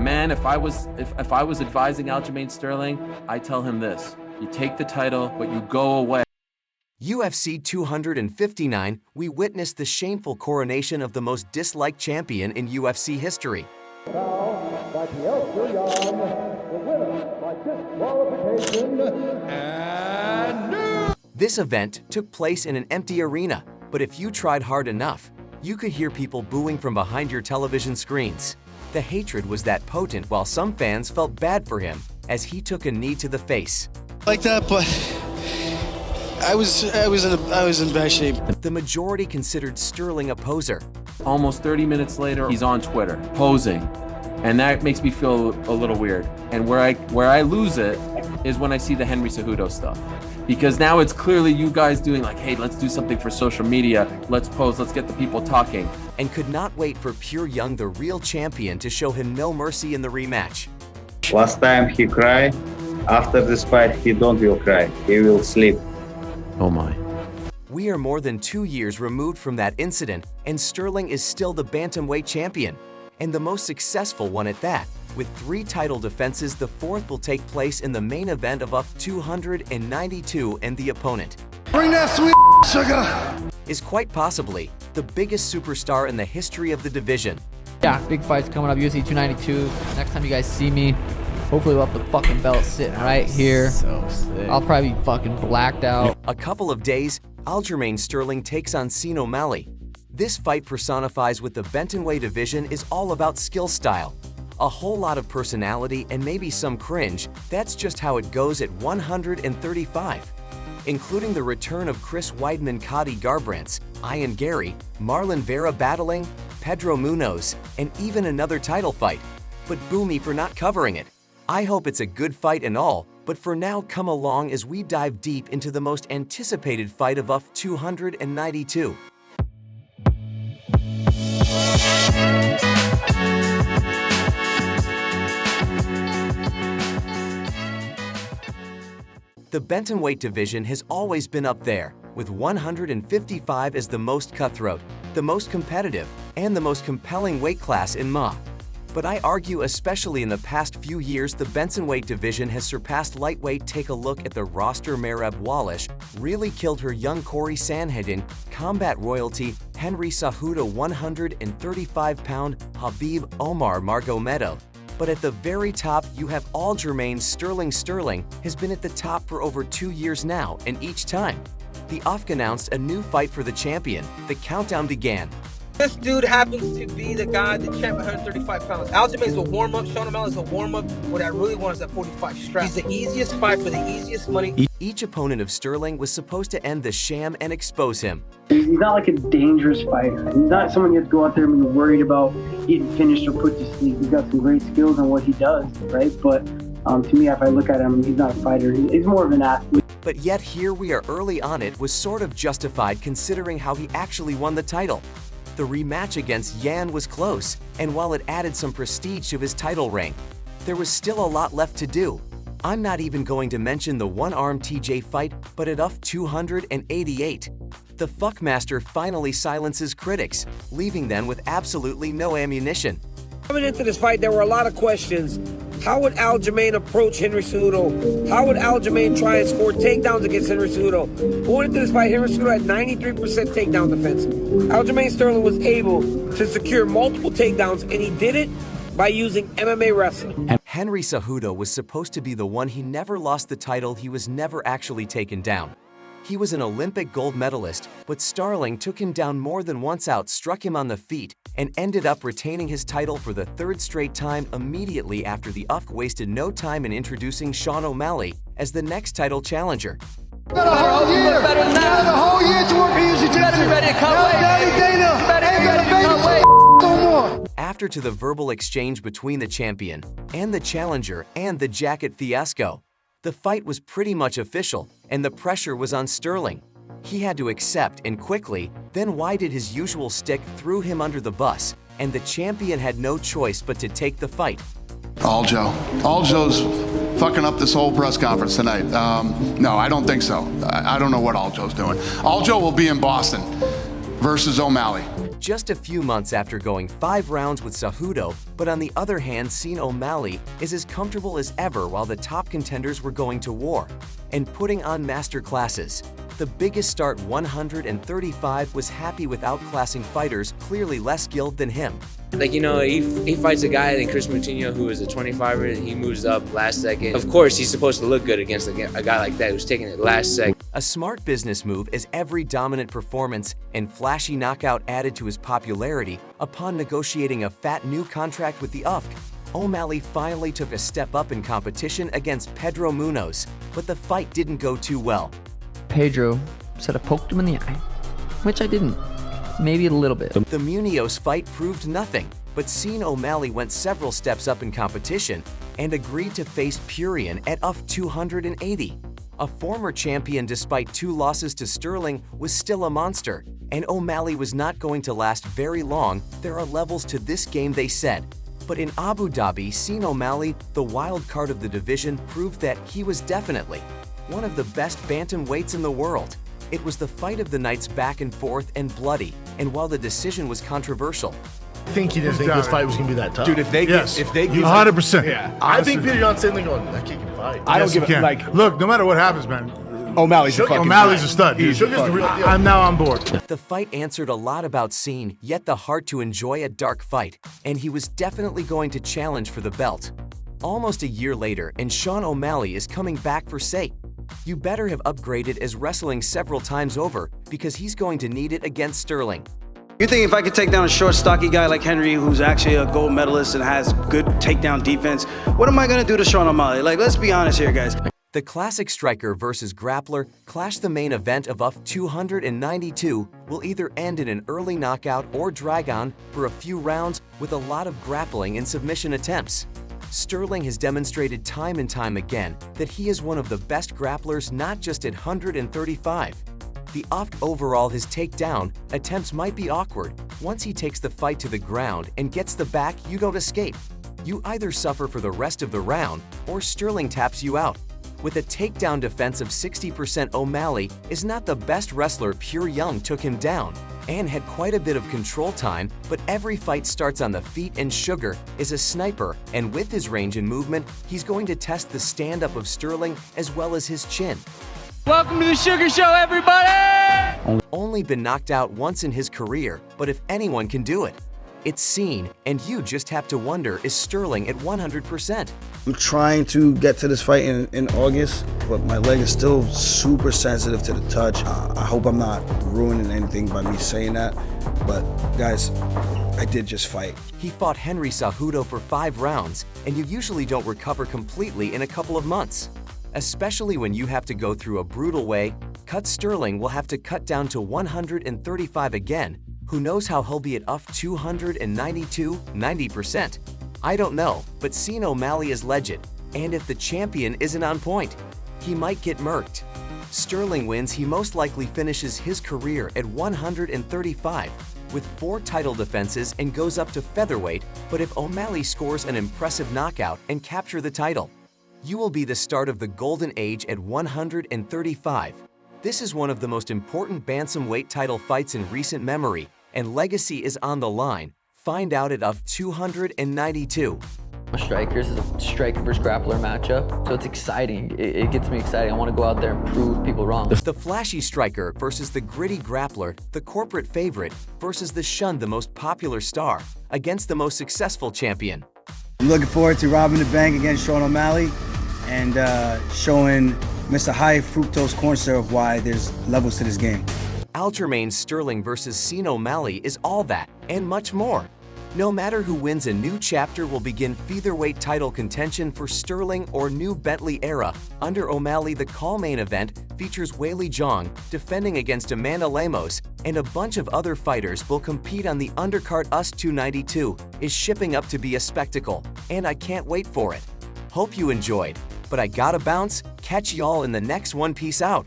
man, if I was advising Aljamain Sterling, I tell him this: you take the title, but you go away. UFC 259, we witnessed the shameful coronation of the most disliked champion in UFC history. This event took place in an empty arena, but if you tried hard enough, you could hear people booing from behind your television screens. The hatred was that potent, while some fans felt bad for him as he took a knee to the face. Like that, but I was in bad shape. The majority considered Sterling a poser. Almost 30 minutes later, he's on Twitter posing, and that makes me feel a little weird. And where I lose it is when I see the Henry Cejudo stuff, because now it's clearly you guys doing like, hey, let's do something for social media, let's pose, let's get the people talking. And could not wait for Pure Young, the real champion, to show him no mercy in the rematch. Last time he cried, after this fight he don't will cry, he will sleep. Oh my. We are more than 2 years removed from that incident, and Sterling is still the bantamweight champion, and the most successful one at that. With 3 title defenses, the 4th will take place in the main event of UF 292, and the opponent, Bring that sweet sugar, is quite possibly the biggest superstar in the history of the division. Yeah, big fights coming up, UFC 292. Next time you guys see me, hopefully we'll have the fucking belt sitting right here. So sick. I'll probably be fucking blacked out. A couple of days, Aljamain Sterling takes on Sean O'Malley. This fight personifies what the bantamweight division is all about: skill style. A whole lot of personality and maybe some cringe. That's just how it goes at 135. Including the return of Chris Weidman, Cody Garbrandt, Ian Gary, Marlon Vera battling, Pedro Munoz, and even another title fight. But boo me for not covering it. I hope it's a good fight and all, but for now, come along as we dive deep into the most anticipated fight of UF 292. The bantamweight division has always been up there, with 155 as the most cutthroat, the most competitive, and the most compelling weight class in MA. But I argue, especially in the past few years, the bantamweight division has surpassed lightweight. Take a look at the roster. Merab Walish really killed her young Corey Sanhagen, combat royalty Henry Cejudo, 135-pound Habib Omar Margomedov. But at the very top, you have Aljamain Sterling. Sterling has been at the top for over 2 years now, and each time, the UFC announced a new fight for the champion. The countdown began. This dude happens to be the guy, the champ at 135 pounds. Aljamain's the warm-up. Sean O'Malley's the warm-up. What I really want is that 45 strap. He's the easiest fight for the easiest money. Each opponent of Sterling was supposed to end the sham and expose him. He's not like a dangerous fighter. He's not someone you have to go out there and be worried about getting finished or put to sleep. He's got some great skills on what he does, right? But to me, if I look at him, he's not a fighter. He's more of an athlete. But yet here we are early on. It was sort of justified considering how he actually won the title. The rematch against Yan was close, and while it added some prestige to his title reign, there was still a lot left to do. I'm not even going to mention the one-arm TJ fight, but at UF 288, the Fuckmaster finally silences critics, leaving them with absolutely no ammunition. Coming into this fight, there were a lot of questions. How would Aljamain approach Henry Cejudo? How would Aljamain try and score takedowns against Henry Cejudo? Going into this fight, Henry Cejudo had 93% takedown defense. Aljamain Sterling was able to secure multiple takedowns, and he did it by using MMA wrestling. Henry Cejudo was supposed to be the one. He never lost the title. He was never actually taken down. He was an Olympic gold medalist, but Sterling took him down more than once, struck him on the feet, and ended up retaining his title for the 3rd straight time immediately after the UFC wasted no time in introducing Sean O'Malley as the next title challenger. got a whole year. You got a whole year to work on your jiu-jitsu. Ready to cut weight. Ain't got a baby no more. After to the verbal exchange between the champion and the challenger and the jacket fiasco, the fight was pretty much official, and the pressure was on Sterling. He had to accept, and quickly. Then why did his usual stick threw him under the bus, and the champion had no choice but to take the fight. Aljo's fucking up this whole press conference tonight. No, I don't think so. I don't know what Aljo's doing. Aljo will be in Boston versus O'Malley. just a few months after going 5 rounds with Cejudo, but on the other hand, Sean O'Malley is as comfortable as ever while the top contenders were going to war and putting on master classes. The biggest start 135 was happy with outclassing fighters clearly less skilled than him. Like, you know, he fights a guy like Chris Moutinho who is a 25er. He moves up last second. Of course, he's supposed to look good against a guy like that who's taking it last second. A smart business move as every dominant performance and flashy knockout added to his popularity upon negotiating a fat new contract with the UFC. O'Malley finally took a step up in competition against Pedro Munoz, but the fight didn't go too well. Pedro said I poked him in the eye, which I didn't. Maybe a little bit. The Munoz fight proved nothing, but Sean O'Malley went several steps up in competition and agreed to face Purian at UFC 280. A former champion despite 2 losses to Sterling was still a monster, and O'Malley was not going to last very long. There are levels to this game, they said. But in Abu Dhabi, Sean O'Malley, the wild card of the division, proved that he was definitely one of the best bantamweights in the world. It was the fight of the night's back and forth and bloody, and while the decision was controversial, I think he didn't think this fight was going to be that tough. Dude, if they give 100%. Yeah, I think Peter John's sitting there going, that kid can fight. I don't give a like. Look, no matter what happens, man, O'Malley's a fucking O'Malley's a stud. He's Dude. the real deal. I'm now on board. the fight answered a lot about Sean, yet the heart to enjoy a dark fight, and he was definitely going to challenge for the belt. Almost a year later, and Sean O'Malley is coming back for SATE. You better have upgraded as wrestling several times over, because he's going to need it against Sterling. You think if I could take down a short, stocky guy like Henry, who's actually a gold medalist and has good takedown defense, what am I going to do to Sean O'Malley? Like, let's be honest here, guys. The classic striker versus grappler clash. The main event of UFC 292 will either end in an early knockout or drag on for a few rounds with a lot of grappling and submission attempts. Sterling has demonstrated time and time again that he is one of the best grapplers, not just at 135. The overall, his takedown attempts might be awkward. Once he takes the fight to the ground and gets the back, you don't escape. You either suffer for the rest of the round or Sterling taps you out. With a takedown defense of 60%, O'Malley is not the best wrestler. Pure Young took him down and had quite a bit of control time, but every fight starts on the feet, and Sugar is a sniper, and with his range and movement, he's going to test the stand-up of Sterling as well as his chin. Welcome to the Sugar Show, everybody! Only been knocked out once in his career, but if anyone can do it, it's Sean, and you just have to wonder, is Sterling at 100%? I'm trying to get to this fight in August, but my leg is still super sensitive to the touch. I hope I'm not ruining anything by me saying that, but guys, I did just fight. He fought Henry Cejudo for 5 rounds, and you usually don't recover completely in a couple of months. Especially when you have to go through a brutal way. Sterling will have to cut down to 135 again. Who knows how he'll be at UFC 292, 90%? I don't know, but Sean O'Malley is legend, and if the champion isn't on point, he might get murked. Sterling wins, he most likely finishes his career at 135 with 4 title defenses and goes up to featherweight, but if O'Malley scores an impressive knockout and capture the title, you will be the start of the golden age at 135. This is one of the most important bantamweight title fights in recent memory, and legacy is on the line. Find out at UFC 292. Strikers is a striker versus grappler matchup, so it's exciting. It gets me excited. I want to go out there and prove people wrong. The flashy striker versus the gritty grappler, the corporate favorite versus the shunned, the most popular star, against the most successful champion. I'm looking forward to robbing the bank against Sean O'Malley and showing Mr. High Fructose Corn Syrup why there's levels to this game. Aljamain Sterling versus Sean O'Malley is all that and much more. No matter who wins, a new chapter will begin. Featherweight title contention for Sterling or new Bentley era. Under O'Malley, the call main event features Weili Zhang defending against Amanda Lemos, and a bunch of other fighters will compete on the undercard. UFC 292 is shipping up to be a spectacle, and I can't wait for it. Hope you enjoyed, but I gotta bounce. Catch y'all in the next one. Peace out.